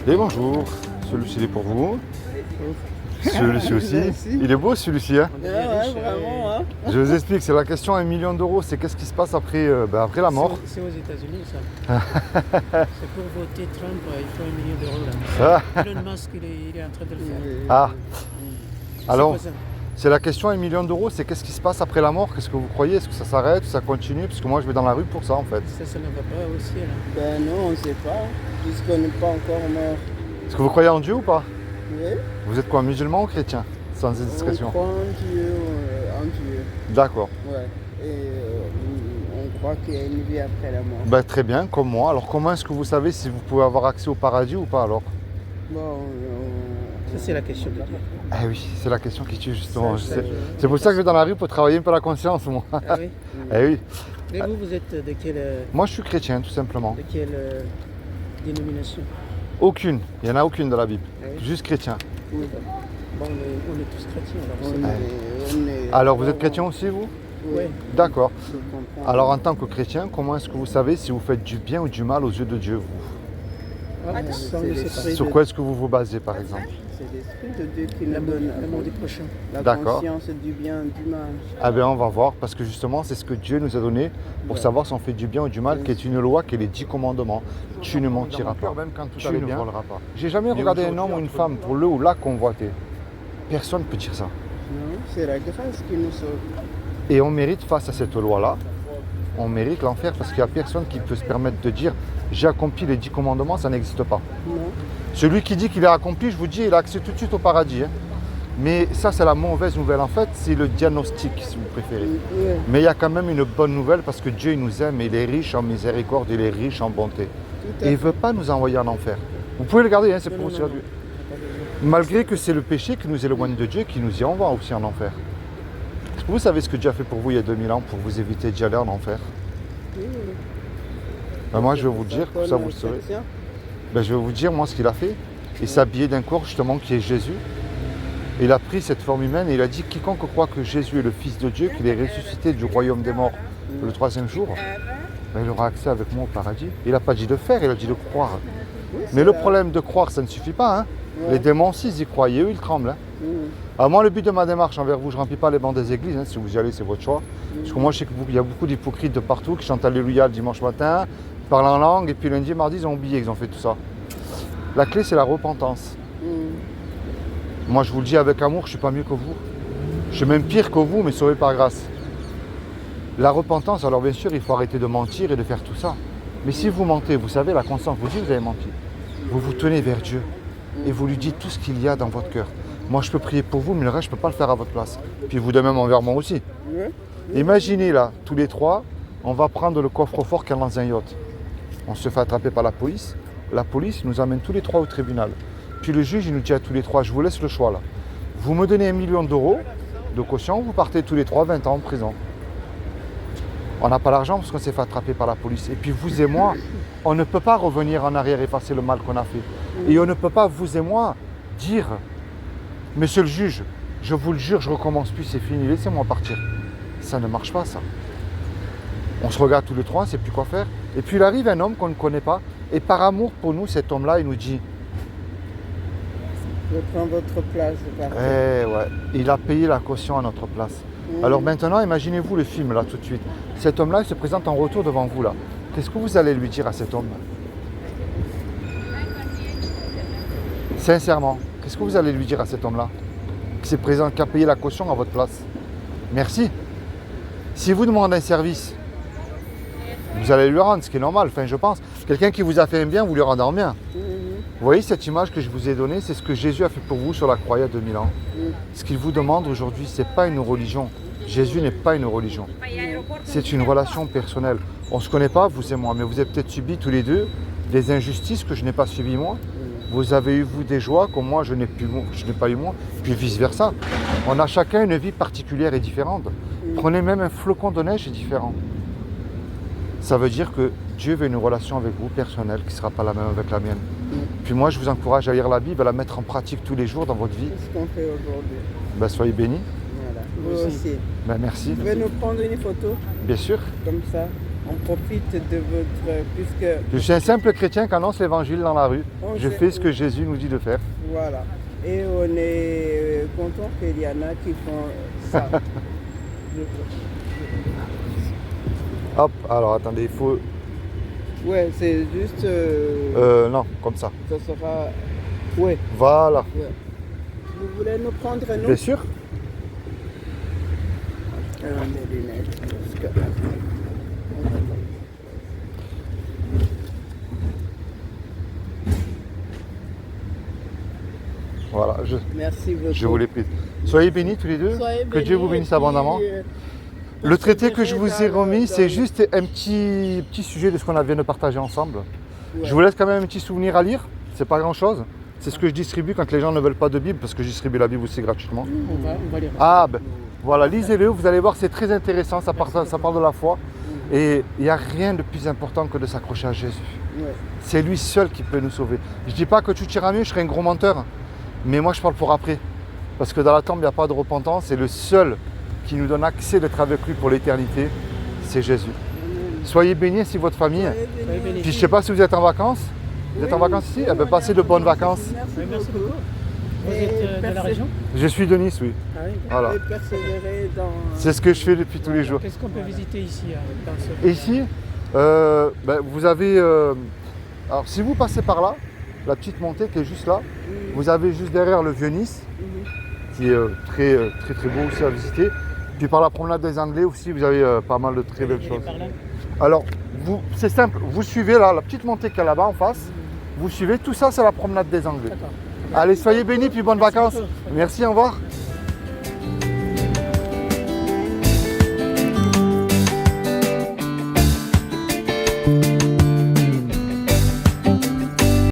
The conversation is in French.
Et bonjour, celui-ci est pour vous. Celui-ci aussi. Merci. Il est beau celui-ci, hein? Ouais, vraiment. Hein. Je vous explique, c'est la question à 1 million d'euros, c'est qu'est-ce qui se passe après, après la mort. C'est aux États-Unis ça. C'est pour voter Trump, il faut 1 million d'euros là. Elon Musk il est en train de le faire. Ah, alors, C'est pas ça. c'est la question à 1 million d'euros, c'est qu'est-ce qui se passe après la mort? Qu'est-ce que vous croyez? Est-ce que ça s'arrête, ça continue? Parce que moi je vais dans la rue pour ça en fait. Ça ne va pas aussi là. Ben non, on ne sait pas, puisqu'on n'est pas encore mort. Est-ce que vous croyez en Dieu ou pas? Oui. Vous êtes quoi, musulman ou chrétien? Sans On indiscrétion. croit en Dieu. D'accord. Ouais. Et on croit qu'il y a une vie après la mort. Ben, très bien, comme moi. Alors comment est-ce que vous savez si vous pouvez avoir accès au paradis ou pas alors? Bon, Ça c'est la question de Dieu. Eh oui, c'est la question qui tue justement. Ça, C'est pour ça que je vais dans la rue pour travailler un peu la conscience, moi. Ah oui. Eh oui. Et vous êtes de quelle, Moi je suis chrétien, tout simplement. dénomination? Aucune. Il n'y en a aucune dans la Bible. Ah oui. Juste chrétien. Bon, on est tous chrétiens alors. on est Alors vous êtes chrétien aussi, vous? Oui. D'accord. Je comprends. Alors en tant que chrétien, comment est-ce que vous savez si vous faites du bien ou du mal aux yeux de Dieu, vous? Ça, on ne sait pas. Sur quoi est-ce que vous vous basez, par exemple? C'est l'Esprit de Dieu qui nous donne L'amour du prochain. la D'accord. conscience du bien et du mal. Ah bien, on va voir, parce que justement, c'est ce que Dieu nous a donné pour savoir si on fait du bien ou du mal, qui est une loi, qui est les 10 commandements. Tu ne mentiras pas, même quand tu ne voleras pas. J'ai jamais regardé un homme ou une femme pour le ou la convoiter. Personne ne peut dire ça. Non, c'est la grâce qui nous sauve. Et on mérite, face à cette loi-là, on mérite l'enfer, parce qu'il n'y a personne qui peut se permettre de dire « j'ai accompli les 10 commandements », ça n'existe pas. Non. Celui qui dit qu'il a accompli, je vous dis, il a accès tout de suite au paradis. Hein. Mais ça, c'est la mauvaise nouvelle. En fait, c'est le diagnostic, si vous préférez. Oui. Mais il y a quand même une bonne nouvelle parce que Dieu il nous aime et il est riche en miséricorde, il est riche en bonté. Tout à Et il ne veut pas nous envoyer en enfer. Vous pouvez le garder, hein, c'est Non, pour non, aussi non, Dieu. non. Malgré que c'est le péché qui nous éloigne de Dieu, qui nous y envoie aussi en enfer. Est-ce que vous savez ce que Dieu a fait pour vous il y a 2000 ans pour vous éviter d'y aller en enfer? Oui. Ben, moi, je vais vous le dire, comme ça vous le saurez. Ben, je vais vous dire, moi, ce qu'il a fait. Il s'est habillé d'un corps, justement, qui est Jésus. Il a pris cette forme humaine et il a dit quiconque croit que Jésus est le Fils de Dieu, qu'il est ressuscité du royaume des morts le 3e jour, ben, il aura accès avec moi au paradis. Il n'a pas dit de faire, il a dit de croire. Mais le problème de croire, ça ne suffit pas. Hein. Ouais. Les démons aussi, ils y croient et eux, ils tremblent. Hein. Alors moi, le but de ma démarche envers vous, je ne remplis pas les bancs des églises. Hein. Si vous y allez, c'est votre choix. Parce que moi, je sais qu'il y a beaucoup d'hypocrites de partout qui chantent Alléluia le dimanche matin, parlent en langue, et puis lundi et mardi, ils ont oublié qu'ils ont fait tout ça. La clé, c'est la repentance. Moi, je vous le dis avec amour, je ne suis pas mieux que vous. Je suis même pire que vous, mais sauvé par grâce. La repentance, alors bien sûr, il faut arrêter de mentir et de faire tout ça. Mais si vous mentez, vous savez, la conscience vous dit que vous avez menti. Vous vous tenez vers Dieu et vous lui dites tout ce qu'il y a dans votre cœur. Moi, je peux prier pour vous, mais le reste, je ne peux pas le faire à votre place. Puis vous de même envers moi aussi. Imaginez là, tous les trois, on va prendre le coffre-fort qu'il y a dans un yacht. On se fait attraper par la police. La police nous amène tous les trois au tribunal. Puis le juge, il nous dit à tous les trois, je vous laisse le choix là. Vous me donnez 1 million d'euros de caution, vous partez tous les trois 20 ans en prison. On n'a pas l'argent parce qu'on s'est fait attraper par la police. Et puis vous et moi, on ne peut pas revenir en arrière et effacer le mal qu'on a fait. Et on ne peut pas, vous et moi, dire, monsieur le juge, je vous le jure, je recommence plus, c'est fini, laissez-moi partir. Ça ne marche pas ça. On se regarde tous les trois, on ne sait plus quoi faire. Et puis il arrive un homme qu'on ne connaît pas. Et par amour pour nous, cet homme-là, il nous dit, Je prends votre place. ouais, il a payé la caution à notre place. Alors maintenant, imaginez-vous le film là tout de suite. Cet homme-là, il se présente en retour devant vous là. Qu'est-ce que vous allez lui dire à cet homme? Sincèrement, qu'est-ce que vous allez lui dire à cet homme-là? Qui s'est présent, qui a payé la caution à votre place? Merci. Si vous demandez un service, vous allez lui rendre, ce qui est normal, enfin je pense. Quelqu'un qui vous a fait un bien, vous lui rendez un bien. Vous voyez cette image que je vous ai donnée, c'est ce que Jésus a fait pour vous sur la croix il y a 2000 ans. Ce qu'il vous demande aujourd'hui, ce n'est pas une religion. Jésus n'est pas une religion. C'est une relation personnelle. On ne se connaît pas, vous et moi, mais vous avez peut-être subi tous les deux des injustices que je n'ai pas subies moi. Vous avez eu, vous, des joies que moi, je n'ai pas eu moi, puis vice-versa. On a chacun une vie particulière et différente. Prenez même un flocon de neige, c'est différent. Ça veut dire que Dieu veut une relation avec vous personnelle qui ne sera pas la même avec la mienne. Puis moi, je vous encourage à lire la Bible, à la mettre en pratique tous les jours dans votre vie. C'est ce qu'on fait aujourd'hui. Ben, soyez bénis. Voilà. Vous aussi. Ben, merci. Vous pouvez nous prendre une photo Bien sûr. comme ça. on profite de votre... Puisque, Je suis un simple chrétien qui annonce l'évangile dans la rue. On Je sait- fais ce que Jésus nous dit de faire. voilà. Et on est content qu'il y en a qui font ça. Hop, alors attendez, il faut... Ouais, c'est juste... non, comme ça. ça sera... Ouais, Voilà. ouais. Vous voulez nous prendre, nous? Bien sûr. Des lunettes. Parce que... Voilà, Merci beaucoup. je vous les prie. Soyez bénis tous les deux. Soyez Que Dieu bénis vous bénisse et puis, abondamment. Le traité que je vous ai remis, c'est juste un petit sujet de ce qu'on vient de partager ensemble. Ouais. Je vous laisse quand même un petit souvenir à lire. C'est pas grand chose. C'est ce que je distribue quand les gens ne veulent pas de Bible, parce que je distribue la Bible aussi gratuitement. On va lire. Ah ben voilà, lisez-le, vous allez voir, c'est très intéressant, ça parle de la foi. Et il n'y a rien de plus important que de s'accrocher à Jésus. Ouais. C'est lui seul qui peut nous sauver. Je dis pas que tout ira mieux, je serai un gros menteur. Mais moi je parle pour après. Parce que dans la tombe, il n'y a pas de repentance. C'est le seul qui nous donne accès d'être avec lui pour l'éternité. C'est Jésus. Soyez bénis si votre famille. Soyez bénis. Puis je ne sais pas si vous êtes en vacances. Vous êtes en vacances ici? Eh bien, passez de bonnes vacances. Oui, merci beaucoup. Vous êtes de la région? Je suis de Nice, oui. Ah oui. Voilà. Et persévérer dans... C'est ce que je fais depuis tous les jours. Qu'est-ce qu'on peut visiter ici dans ce... Et ici, vous avez... alors si vous passez par là, la petite montée qui est juste là, vous avez juste derrière le Vieux-Nice, qui est très beau aussi à visiter. Puis par la promenade des Anglais aussi, vous avez pas mal de très belles choses. Alors, c'est simple, vous suivez là, la petite montée qu'il y a là-bas en face, vous suivez, tout ça c'est la promenade des Anglais. D'accord. Allez, soyez bénis, puis bonnes Merci vacances. beaucoup. Merci, au revoir.